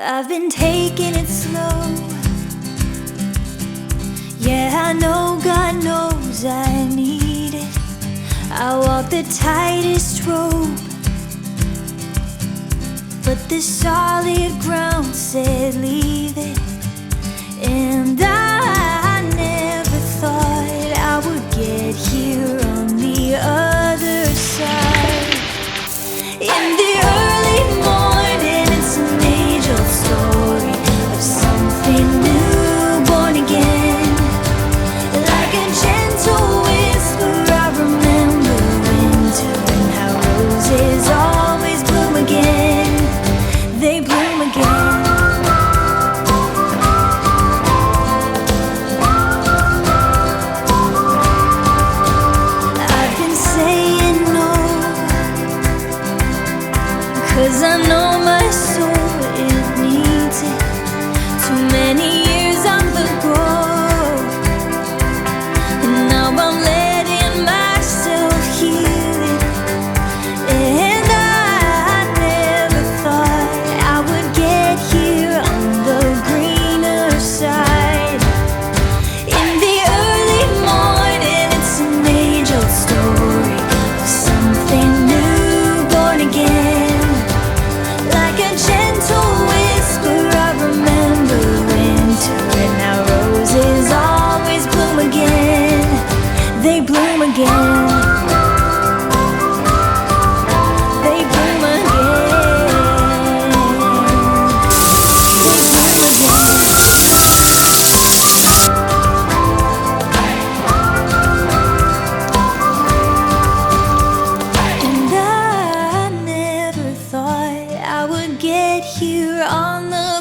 I've been taking it slow. Yeah, I know God knows I need it. I walk the tightest rope, but this solid ground said leave it. And I never thought I would get here on the other side. In the early morning, it's an age-old story of something new, born again. Like a gentle whisper, I remember winter and how roses always bloom again. They bloom again. I've been saying no, 'cause I know my soul, it needs it. Too many years on the go, and now I'm letting myself heal it. And I never thought I would get here on the greener side. In the early morning, it's an age-old story of something new, born again. Like a gentle whisper, I remember winter and how roses always bloom again. They bloom again. They bloom again. They bloom again. And I never thought I would get here on the